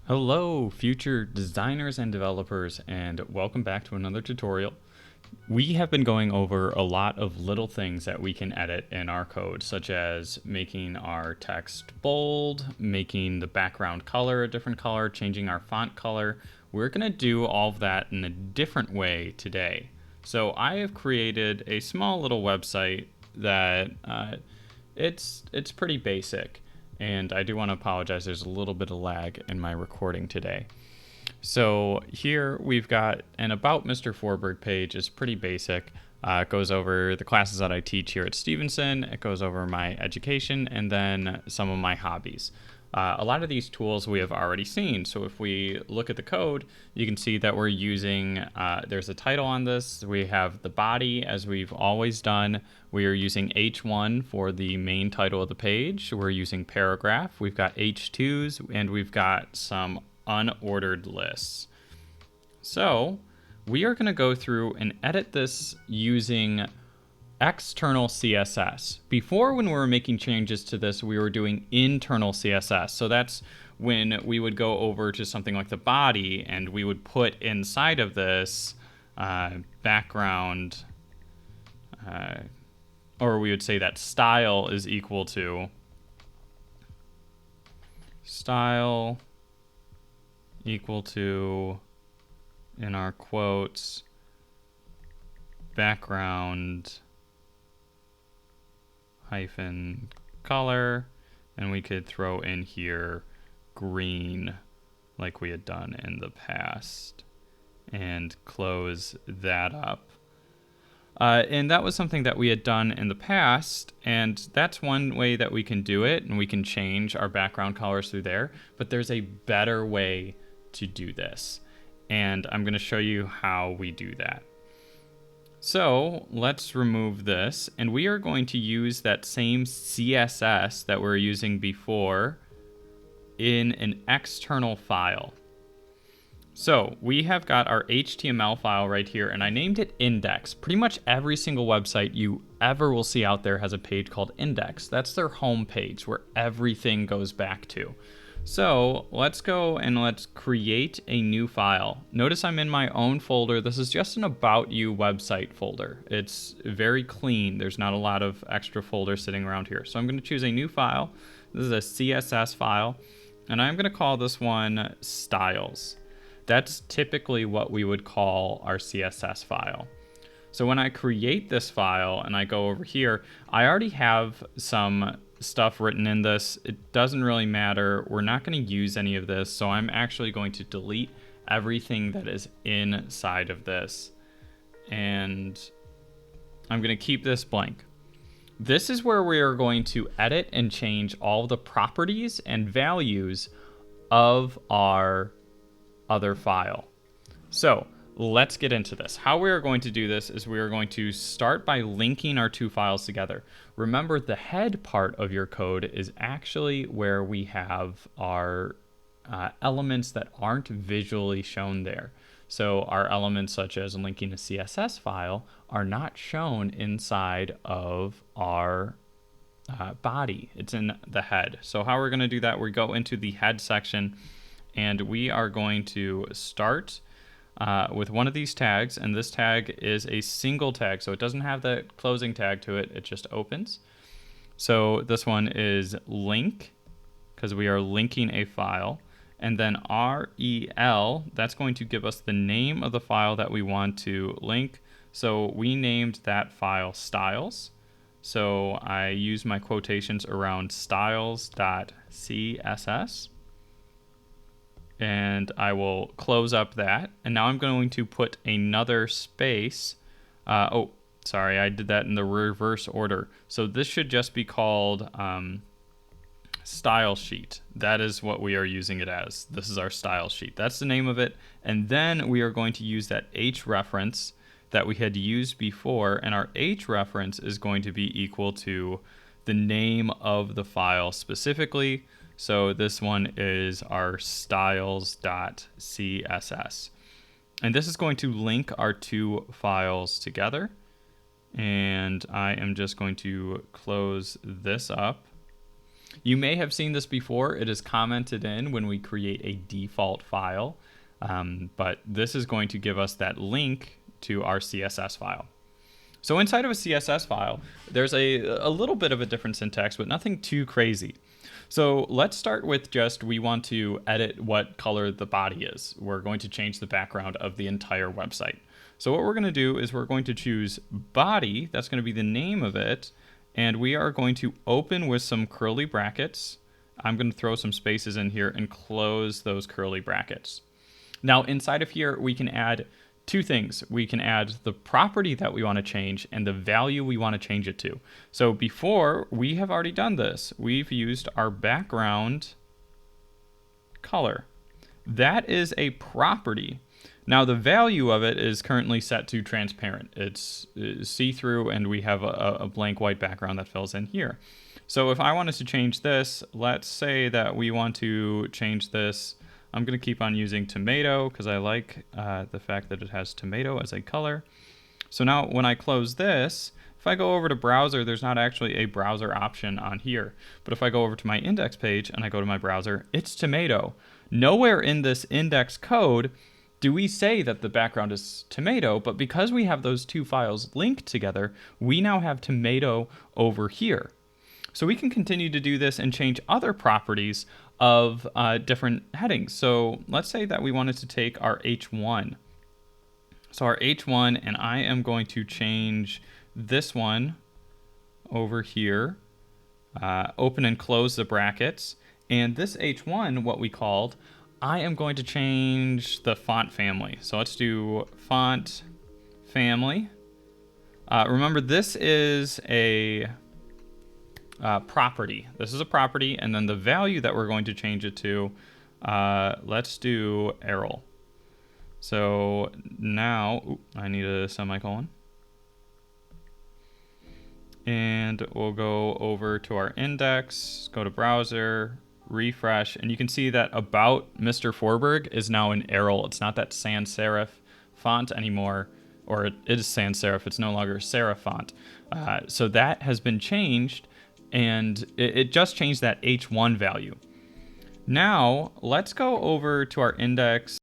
Hello, future designers and developers, and welcome back to another tutorial. We have been going over a lot of little things that we can edit in our code, such as making our text bold, making the background color a different color, changing our font color. We're going to do all of that in a different way today. So I have created a small little website that it's pretty basic. And I do want to apologize, there's a little bit of lag in my recording today. So here we've got an About Mr. Forberg page. It's pretty basic. It goes over the classes that I teach here at Stevenson. It goes over my education and then some of my hobbies. A lot of these tools we have already seen. So if we look at the code, you can see that we're using, there's a title on this. We have the body as we've always done. We are using H1 for the main title of the page. We're using paragraph. We've got H2s and we've got some unordered lists. So we are going to go through and edit this using external CSS. Before, when we were making changes to this, we were doing internal CSS. So that's when we would go over to something like the body and we would put inside of this background, or we would say that style is equal to in our quotes, background hyphen color, and we could throw in here green like we had done in the past and close that up. And that was something that we had done in the past, and that's one way that we can do it, and we can change our background colors through there, but there's a better way to do this, and I'm going to show you how we do that. So let's remove this, and we are going to use that same CSS that we were using before in an external file. So we have got our HTML file right here, and I named it index. Pretty much every single website you ever will see out there has a page called index. That's their home page where everything goes back to. So let's go and let's create a new file. Notice I'm in my own folder. This is just an About You website folder. It's very clean. There's not a lot of extra folders sitting around here. So I'm going to choose a new file. This is a CSS file, and I'm going to call this one styles. That's typically what we would call our CSS file. So when I create this file and I go over here, I already have some stuff written in this. It doesn't really matter. We're not going to use any of this, so I'm actually going to delete everything that is inside of this, and I'm going to keep this blank. This is where we are going to edit and change all the properties and values of our other file. So let's get into this. How we are going to do this is we are going to start by linking our two files together. Remember, the head part of your code is actually where we have our elements that aren't visually shown there. So our elements such as linking a CSS file are not shown inside of our body. It's in the head. So how we're going to do that, we go into the head section and we are going to start with one of these tags, and this tag is a single tag, so it doesn't have the closing tag to it, it just opens. So this one is link, because we are linking a file, and then rel, that's going to give us the name of the file that we want to link. So we named that file styles, so I use my quotations around styles.css. And I will close up that. And now I'm going to put another space. Oh, sorry, I did that in the reverse order. So this should just be called style sheet. That is what we are using it as. This is our style sheet. That's the name of it. And then we are going to use that H reference that we had used before. And our H reference is going to be equal to the name of the file specifically. So this one is our styles.css. And this is going to link our two files together. And I am just going to close this up. You may have seen this before. It is commented in when we create a default file, but this is going to give us that link to our CSS file. So inside of a CSS file, there's a little bit of a different syntax, but nothing too crazy. So let's start with just, we want to edit what color the body is. We're going to change the background of the entire website. So what we're going to do is we're going to choose body, that's going to be the name of it, and we are going to open with some curly brackets. I'm going to throw some spaces in here and close those curly brackets. Now inside of here, we can add two things. We can add the property that we want to change and the value we want to change it to. So before, we have already done this. We've used our background color. That is a property. Now the value of it is currently set to transparent. It's see-through, and we have a blank white background that fills in here. So if I wanted to change this, let's say that we want to change this. I'm going to keep on using tomato because I like the fact that it has tomato as a color. So now when I close this, if I go over to browser, there's not actually a browser option on here. But if I go over to my index page and I go to my browser, it's tomato. Nowhere in this index code do we say that the background is tomato, but because we have those two files linked together, we now have tomato over here. So we can continue to do this and change other properties of different headings. So let's say that we wanted to take our H1. So our H1, and I am going to change this one over here, open and close the brackets. And this H1, what we called, I am going to change the font family. So let's do font family. Remember, this is a property. This is a property, and then the value that we're going to change it to, let's do Errol. So now, I need a semicolon. And we'll go over to our index, go to browser, refresh, and you can see that about Mr. Forberg is now in Errol. It's not that sans serif font anymore, or it is sans serif. It's no longer serif font. So that has been changed, and it just changed that H1 value. Now let's go over to our index